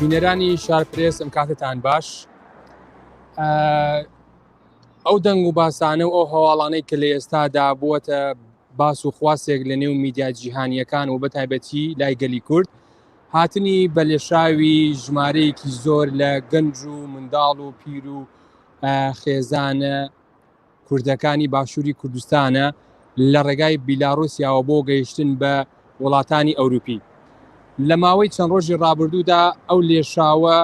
بینەرانی شارپرێس ئەم کاتتان باش. ئەو دەنگ و باسانە و ئەو هەواڵانەی کە لە ئێستادا بووەتە باس و خواسێک لە نێو میدیا جیهانیەکان و بەتایبەتی لای گەلی کورد هاتنی بە لێشاوی ژمارەیەکی زۆر لە گەنج و منداڵ و پیر و خێزانە کوردەکانی باشووری کوردستانە لە ڕێگای بیلاڕوسیاوە بۆ گەیشتن بە وڵاتانی ئەوروپی. لە ماوەی چەند ڕۆژی ڕابردوودا ئەو لێشاوە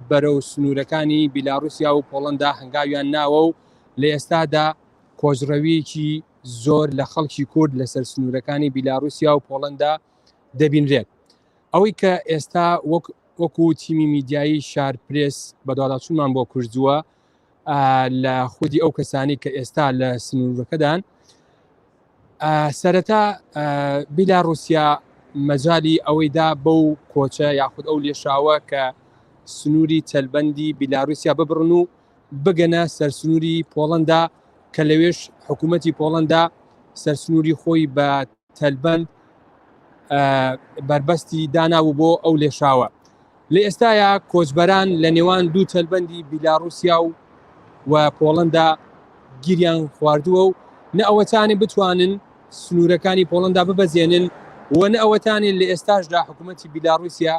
بەرەو سنوورەکانی بیلاڕوسیا و پۆڵەندا هەنگاویان ناوە و لە ئێستادا کۆژڕەویەکی زۆر لە خەڵکی کورد لەسەر سنوورەکانی بیلاڕوسیا و پۆڵەندا دەبینرێت. ئەوەی کە ئێستا وەکو تیمی میدیایی شارپرێس بەداڵاچوونمان بۆ کوردووە لە خودی ئەو کەسانی کە ئێستا لە سنوورەکەدان، سەرەتا بیلاڕوسیا مەجای ئەوەیدا بەو کۆچە یاخود ئەو لێشاوە کە سنووری تەلبەندی بیلاڕوسیا ببڕن و بگەنە سەرسنووری پۆڵەندا کە لەوێش حکوومەتی پۆڵەندا سەرسنووری خۆی بە تەلبەند بربەستی داناوە بۆ ئەو لێشاوە. لە ئێستاە کۆچبەران لە نێوان دوو تەلبەندی بیلاڕوسیا و پۆڵەندا گیریان خواردووە و نە ئەوەتانی بتوانن سنوورەکانی پۆڵەندا ببەزێنن و نە ئەوەتانی لە ئێستاشدا حکوومەتی بیلاڕوسیا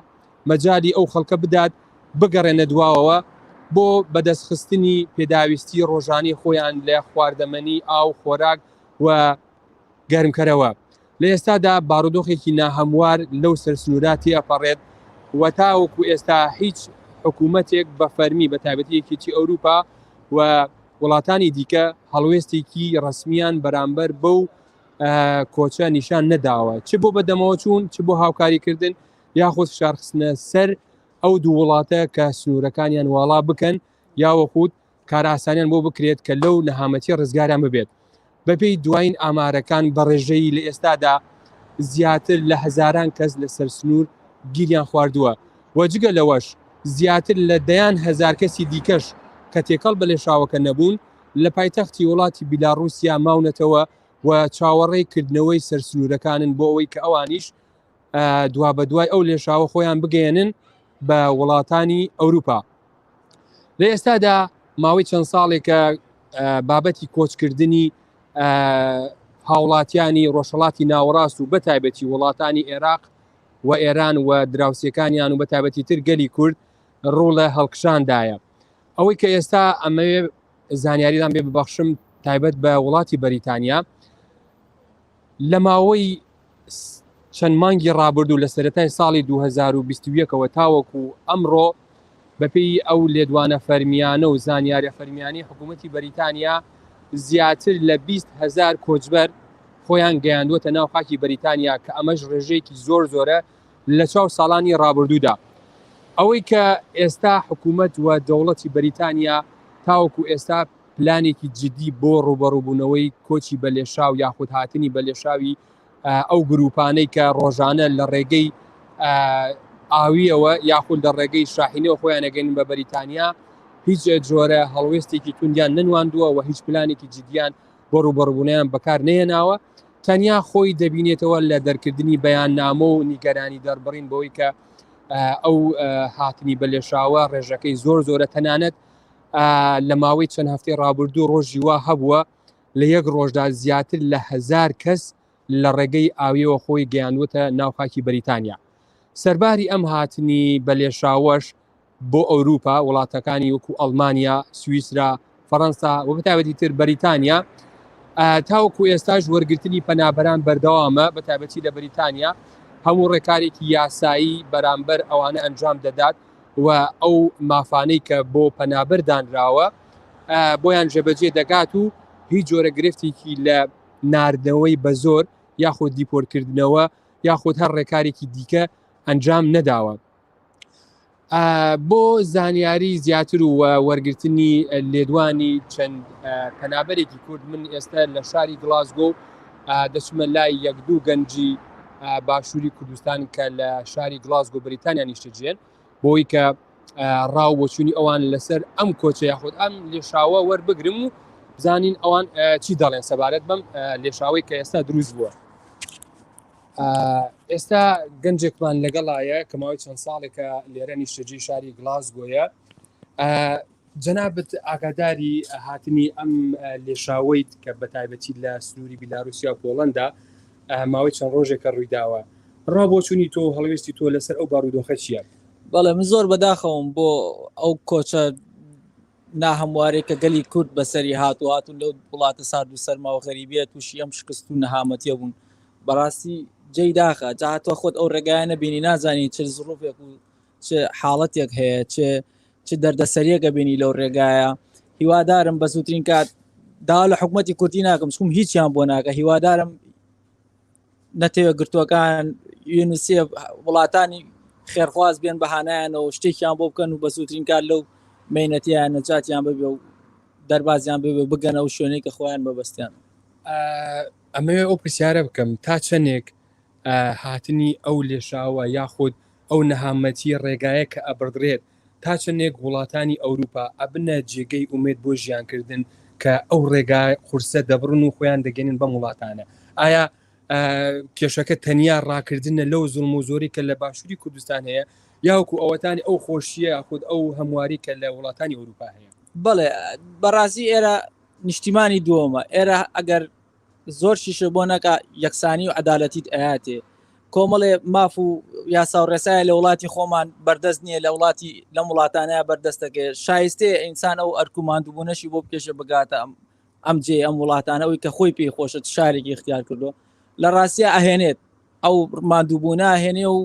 مەجای ئەو خەڵکە بدات بگەڕێنە دواوەوە بۆ بەدەستخستنی پێداویستی ڕۆژانی خۆیان لە خواردەمەنی ئاو خۆراک و گەرمکەرەوە. لە ئێستادا بارودۆخێکی ناهەموار لەو سەرسنووراتی ئەپەڕێت و تاوەکو ئێستا هیچ حکوومەتێک بە فەرمی بە تایبەتیەکێتی ئەوروپا و وڵاتانی دیکە هەڵوێستێکی ڕسمیان بەرامبەر بەو کۆچە نیشان نەداوە، چ بۆ بەدەمەوە چوون، چ بۆ هاوکاریکردن یاخود شارخستنە سەر ئەو دوو وڵاتە کە سنوورەکانیان واڵا بکەن یاوەخود کاراسانیان بۆ بکرێت کە لەو نەهامەتی ڕزگاریان ببێت. بەپێی دواین ئامارەکان بە ڕێژەی لە ئێستادا زیاتر لە هەزاران کەس لە سەر سنوور گیریان خواردووە و جگە لەوەش زیاتر لە دەیان هەزار کەسی دیکەش کە تێکەڵ بە لێشاوەکە نەبوون لە پایتەختی وڵاتی بیلاڕوسیا ماونەتەوە و چاوەڕێی کردنەوەی سەرسنوورەکانن بۆ ئەوەی کە ئەوانیش دوا بە دوای ئەو لێشاوە خۆیان بگەێنن بە وڵاتانی ئەوروپا. لە ئێستادا ماوەی چەند ساڵێکە بابەتی کۆچکردنی هاوڵاتیانی ڕۆژهەڵاتی ناوەڕاست و بەتایبەتی وڵاتانی عێراق و ئێران و دراوسەکانیان و بەتایبەتی تر گەلی کورد ڕوو لە هەڵکشاندایە. ئەوەی کە ئێستا ئەمەوێ زانیاریدان بێ ببەخشم تایبەت بە وڵاتی بەریتانیا لە ماوەی چەند مانگی ڕابردوو لە سەرەتای ساڵی 2021ەوە تاوەکو ئەمڕۆ بەپێی ئەو لێدوانە فەرمیانە و زانیاریە فەرمیانی حکوومەتی بەریتانیا زیاتر لە 20,000 کۆچبەر خۆیان گەیاندووەتە ناو خاکی بەریتانیا کە ئەمەش ڕێژەیەکی زۆرە لە چاو ساڵانی ڕابردوودا. ئەوەی کە ئێستا حکوومەت و دەوڵەتی بەریتانیا تاوەکو ئێستا پلانێکی جدی بۆ ڕوبەڕووبوونەوەی کۆچی بە لێشاو یاخود هاتنی بە لێشاوی ئەو گروپانەی کە ڕۆژانە لە ڕێگەی ئاویەوە یاخود لە ڕێگەی شاحینەوە خۆیان ئەگەین بە بەریتانیا هیچ جۆرە هەڵوێستێکی توندیان نەنواندووە و هیچ پلانێکی جدیان بۆ ڕوبەڕووبوونیان بەکار نێناوە. تەنیا خۆی دەبینێتەوە لە دەرکردنی بەیاننامە و نیگەرانی دەربڕین بۆی کە ئەو هاتنی بە لێشاوە ڕێژەکەی زۆرە تەنانەت لە ماوەی چەند هەفتەی ڕابردوو ڕۆژی وا هەبووە لە یەک ڕۆژدا زیاتر لە 1000 کەس لە ڕێگەی ئاویەوە خۆی گەیاندوتە ناو خاکی بەریتانیا. سەرباری ئەم هاتنی بە لێشاوەش بۆ ئەوروپا وڵاتەکانی وەکو ئەڵمانیا، سویسرا، فەڕەنسا و بەتایبەتی تر بەریتانیا تاوەکو ئێستاش وەرگرتنی پەنابەران بەردەوامە بەتایبەتی لە بەریتانیا هەموو ڕێکارێکی یاسایی بەرامبەر ئەوانە ئەنجام دەدات و ئەو مافانەی کە بۆ پەنابەر دانراوە بۆیان جێبەجێ دەکات و هیچ جۆرە گرفتێکی لە ناردنەوەی بە زۆر یاخود دیپۆرکردنەوە یاخود هەر ڕێکارێکی دیکە ئەنجام نەداوە. بۆ زانیاری زیاتر و وەرگرتنی لێدوانی چەند پەنابەرێکی کورد من ئێستا لە شاری گلاسگۆ دەچمە لای یەک دوو گەنجی باشووری کوردستان کە لە شاری گلاسگۆ بەریتانیا نیشتەجێن بۆی کە ڕاو بۆچوونی ئەوان لەسەر ئەم کۆچە یاخود ئەم لێشاوە وەربگرم و بزانین ئەوان چی دەڵێن سەبارەت بەم لێشاوەی کە ئێستا دروست بووە. ئێستا گەنجێکمان لەگەڵایە کە ماوەی چەند ساڵێکە لێرە نیشتەجێی شاری گلاسگۆیە. جەنابەت ئاگاداری هاتنی ئەم لێشاویت کە بە تایبەتی لە سنووری بیلاروسیا و پۆڵەندا ماوەی چەند ڕۆژێکە ڕوویداوە. ڕابۆچوونی تۆ هەڵوێستی تۆ لەسەر ئەو بارودۆخە چییە؟ بەڵێ من زۆر بەداخەوم بۆ ئەو کۆچە ناهەموارێک کە گەلی کورد بەسەری هاتوون لەو وڵاتە سارد و سەرماوە غەریبیە تووشی ئەم شکست و نەهامەتیە بوون. بەڕاستی جێی داخە جاهاتوە خۆت ئەو ڕێگایە نەبینی نازانی چ زڕوفێک و چ حاڵەتێک هەیە چ دەردەسەریەکە بینی لەو ڕێگایە. هیوادارم بە زووترین کات دا لە حکوومەتی کورتی ناکەم چکم هیچیان بۆ ناکە. هیوادارم نەتەوە گرتوەکان یونسێ وڵاتانی خێرخواز بێن بەهانایانەوە شتێکیان بۆ بکەن و بە زووترین کار لەو مینەتیان نەجاتیان ببێ و دەربازیان ببێ بگەنە و شوێنەی کە خۆیان بەبەستیان. ئەمەوێ ئەو پرسیارە بکەم تا چەندێک هاتنی ئەو لێشاوە یاخود ئەو نەهامەتی ڕێگایە کە ئەبردرێت تا چەندێک وڵاتانی ئەوروپا ئەبنە جێگەی ئومێد بۆ ژیانکردن کە ئەو ڕێگای قورسە دەبڕن و خۆیان دەگەنن بەم وڵاتانە. ئایا کێشەکە تەنیا ڕاکردنە لەو زوڵم و زۆری کە لە باشووری کوردستان هەیە یاوەکو ئەوەتانی ئەو خۆشیە یاخود ئەو هەمواری کە لە وڵاتانی ئەوروپا هەیە؟ بەڵێ بەڕاستی ئێرە نیشتیمانی دووەمە. ئێرە ئەگەر زۆر شیشە بۆ نەکە یەکسانی و عەدالەتیت ئەیاتێ. کۆمەڵێ ماف و یاسا و ڕێسایە لە وڵاتی خۆمان بەردەست نییە لە وڵاتی لەم وڵاتانەیە بەردەستەکە شایستەیە ئینسان ئەو ئەرکوماندووبوونەشی بۆ بکێشە بگاتە ئەم جێ ئەم وڵاتانەوەی کە خۆی پێی خۆشە شارێکی اختیار کردو لە ڕاستیە ئەهێنێت ئەو مادووبوونە ئەهێنێ و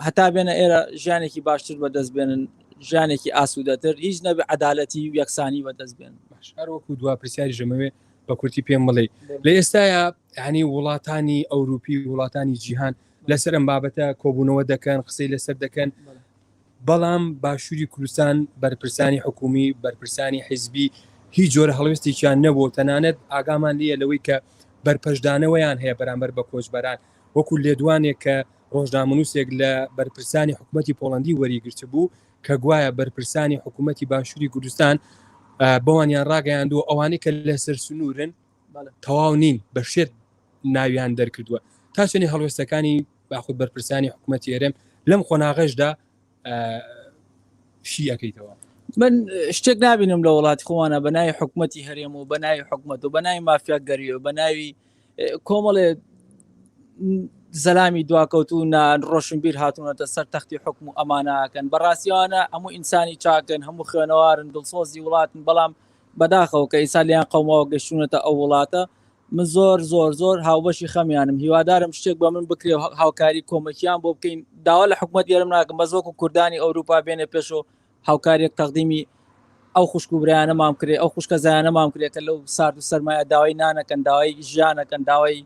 هەتا بێنە ئێرە ژیانێکی باشتر بەدەست بێنن ژیانێکی ئاسوودەتر هیچ نەبێ عەدالەتی و یەکسانی بەدەست بێن. هەروەکو دوا پرسیاری ژەمەوێ بە کورتی پێم بڵێ لە ئێستاە ینی وڵاتانی ئەوروپی وڵاتانی جیهان لەسەر ئەم بابەتە کۆبوونەوە دەکەن قسەی لەسەر دەکەن بەڵام باشووری کوردستان بەرپرسانی حکومی بەرپرسانی حیزبی هیچ جۆرە هەڵوێستێکیان نەبوو. تەنانەت ئاگامان لێیە لەوەی کە بەرپەشدانەوەیان هەیە بەرامبەر بە کۆچبەران وەکو لێدوانێک کە ڕۆژنامەنووسێک لە بەرپرسانی حکوومەتی پۆڵەندی وەریگرت بوو کە گوایە بەرپرسانی حکوومەتی باشووری کوردستان بەوانیان ڕاگەیاندووە ئەوانەی کە لەسەر سنوورن تەواو نین بە شێت ناویان دەرکردووە. تا چەندی هەڵوێستەکانی باخود بەرپرسانی حکوومەتی ئێرەم لەم خۆناغەشدا شی ئەەکەیتەوە؟ من شتێک نبینم لە وڵاتی خۆوانە بە ناوی حکوومەتی هەرێم و بە ناوی حکوومەت و بە ناوی مافیا گەری و بە ناوی کۆمەڵێ زەلامی دواکەوتو ڕۆشنبیر هاتوونەتە سەر تەختی حکم و ئەمانەکەن. بەڕاستیانە هەموو ئینسانی چاکن هەموو خوێنەوارن دڵسۆزی وڵاتن بەڵام بەداخەوە کە ئیسالیان قەومەوە گەشتونەتە ئەو وڵاتە من زۆر هاوبەشی خەمیانم. هیوادارم شتێک بە من بکرێ هاوکاری کۆمەکیان بۆ بکەین. داوا لە حکوومەت یارم ناکەم بە زۆک و کوردانی ئەوروپا بێنێ پێشەوە هاوکاریەک تەقدیمی ئەو خوشک و برایانە مام کرێ ئەو خوشکە زایانە مام کرێت کە لەو سارد و سەرمایە داوای نانەکەن داوای ژیانەکەن داوای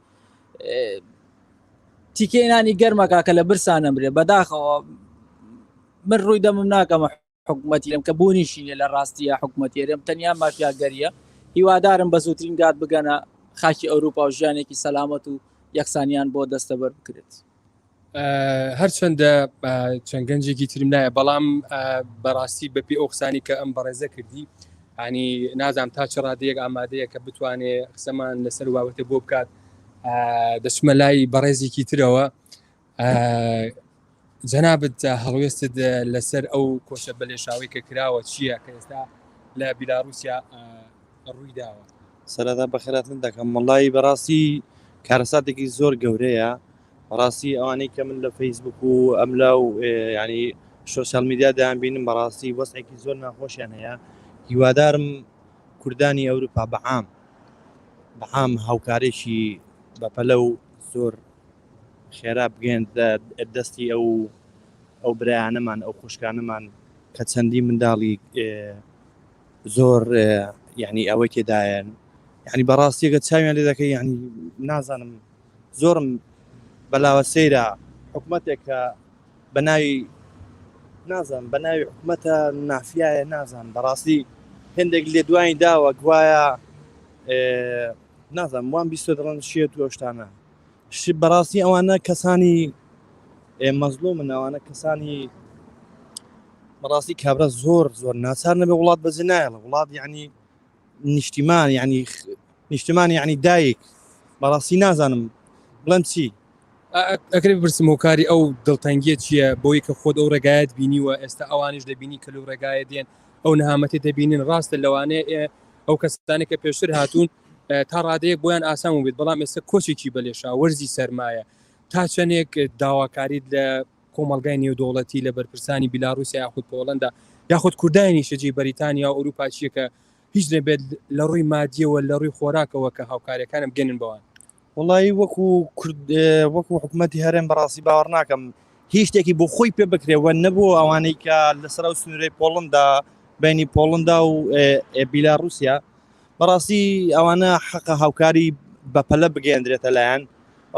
تیکەی نانی گەرمەکە کە لە برسانە برێ. بەداخەوە من ڕووی دەمم ناکەمە حکوومەتی لەم کە بوونیشینە لە ڕاستیە حکوومەتی ئێرەم تەنیا مافیا گەریە. هیوادارم بە زووترین گات بگەنە خاکی ئەوروپا و ژیانێکی سەلامەت و یەکسانیان بۆ دەستەبەر بکرێت. هەرچەندە چەند گەنجێکی ترم نایە بەڵام بەڕاستی بەپی ئەو قسانی کە ئەم بەڕێزە کردی ینی نازانم تا چ ڕادەیەک ئامادەیە کە بتوانێت قسەمان لەسەر بابەتە بۆ بکات. دەچمە لای بەڕێزێکی ترەوە جەنابەت هەڵوێستت لەسەر ئەو کۆشە بە لێشاوی کە کراوە چییە کە ئێستا لە بیلاروسیا ڕوویداوە؟ سەرەتا بەخێراتن دەکەم وەڵی بەڕاستی کارەساتێکی زۆر گەورەیە. بەڕاستی ئەوانەی کە من لە فەیسبوک و ئەملا و ینی سۆسیال میدیا دایان بینم بەڕاستی وەسعێکی زۆر ناخۆشیان هەیە. هیوادارم کوردانی ئەوروپا بەعام هاوکارێکی بەپەلە و زۆر خێرا بگەن دەستی ئەو برایانەمان ئەو خوشکانەمان کە چەندی منداڵی زۆر یعنی ئەوەی تێدایەن یعنی بەڕاستیەکە چاویان لێ دەکەی یعنی نازانم زۆرم بەلاوە سەیرە حکوومەتێک کە بە ناوی حکوومەتە نافیایە نازان بەڕاستی هێندێک لێ دوای داوە گوایە نازانم وان بیستۆ دەڵێن شێت و شتانە بەڕاستی ئەوانە کەسانی مەزلومن ئەوانە کەسانی بەڕاستی کابرا زۆر ناچار نەبێ وڵات بەجێ نایڵە وڵات یعنی نیشتیمان یعنی دایک بەڕاستی نازانم بڵێم چی ئەگەر بپرسم هۆکاری ئەو دڵتەنگیە چییە بۆی کە خۆت ئەو ڕێگایەت بینیوە ئێستا ئەوانش دەبینی کە لەو ڕێگایە دێن ئەو نەهامەتی دەبینن ڕاستە لەوانەیە ئەو کەسانی کە پێشتر هاتوون تا ڕادەیەک بۆیان ئاسان بێت بەڵام ئێستا کۆچێکی بەلێشا وەرزی سەرمایە تا چەندێک داواکاریت لە کۆمەلگای نێودوڵەتی لە بەرپرسانی بیلاڕوسیا یاخود پۆڵەندا یاخود کوردانی شەجی بەریتانیا و ئەوروپا چیە کە هیچ دەبێت لە ڕووی مادیەوە لە ڕووی خۆراکەوە کە هاوکاریەکانم بگەنن بەوان وڵی وەکو حکوومەتی هەرێم بەڕاستی باوەڕ ناکەم هیچ شتێکی بۆ خۆی پێ بکرێەوە نەبوو ئەوانەی کە لەسەر و سنوورەی پۆڵندا بینی پۆڵندا و بیلاڕوسیا بەڕاستی ئەوانە حەقە هاوکاری بەپەلە بگەێنرێتە لایەن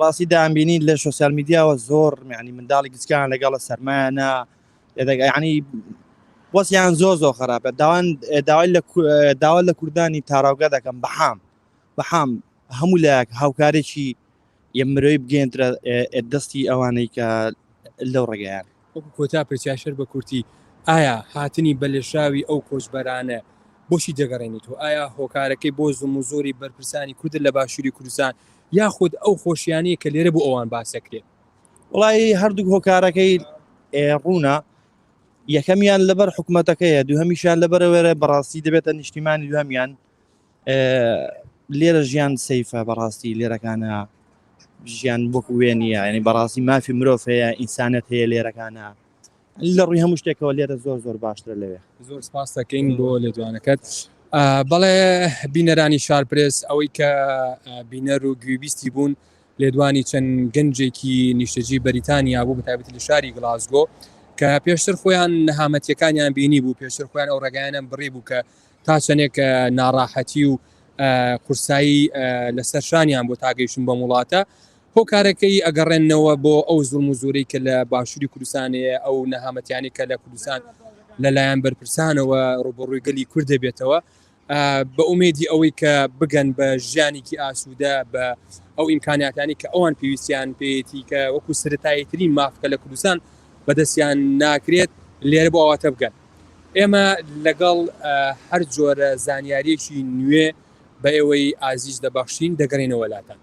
ڕاستی دامبینی لە سوسیال میدیاوە زۆر میانی منداڵی گچکان لەگەڵە سەرمایانە ینی وەسییان زۆ خراپە داوا لە کوردانی تاراوگە دەکەم بەحام هەموو لایەک هاوکارێکی مرۆی بگەێنرە دەستی ئەوانەی کە لەو ڕێگەیان کۆتا پرسیاشەر بە کورتی ئایا هاتنی بە لێشاوی ئەو کۆچبەرانە بۆشی دەگەڕێنیتەوە ئایا هۆکارەکەی بۆ زوم و زۆری بەرپرسانی کورد لە باشووری کوردستان یاخود ئەو خۆشیانەیە کە لێرە بۆ ئەوان باسەکرێت وڵی هەردوو هۆکارەکەی ڕوونە یەکەمیان لەبەر حکوومەتەکەیە دووهەمیشان لەبەرەوەرە بەڕاستی دەبێتە نیشتیمانی دوهەمیان لێرە ژیان سەیفە بەڕاستی لێرەکانە ژیان بۆکو وێنیە ینی بەڕاستی مافی مرۆڤ هەیە ئینسانەت هەیە لێرەکانە لە ڕووی هەموو شتێکەوە لێرە زۆر باشترە لەوێ زۆر سپاس دەکەین بۆ لێدوانەکەت بەڵێ بینەرانی شارپرێس ئەوەی کە بینەر و گوێبیستی بوون لێدوانی چەند گەنجێکی نیشتەجی بەریتانیا بوو بەتایبەتی لە شاری گلاسگۆ کە پێشتر خۆیان نەهامەتیەکانیان بینی بوو پێشتر خۆیان ئەو ڕێگایانیان بڕێ بوو کە تا چەندێک ناڕاحەتی و قورسایی لەسەر شانیان بۆ تاگەیشتن بە وڵاتە هۆکارەکەی ئەگەڕێنەوە بۆ ئەو زوڵم و زۆرەی کە لە باشووری کوردستانەیە ئەو نەهامەتیانی کە لە کوردستان لەلایەن بەرپرسانەوە ڕوبەڕووی گەلی کورد دەبێتەوە بە ئومێدی ئەوەی کە بگەن بە ژیانێکی ئاسوودە بە ئەو ئیمکانیاتانی کە ئەوان پێویستیان پێێتی کە وەکو سرەتاییترین مافکە لە کوردستان بەدەستیان ناکرێت لێرە بۆ ئەواتە بگەن ئێمە لەگەڵ هەر جۆرە زانیاریەکی نوێ بە ئێوەی ئازیز دەبەخشین دەگەڕێنەوە لاتان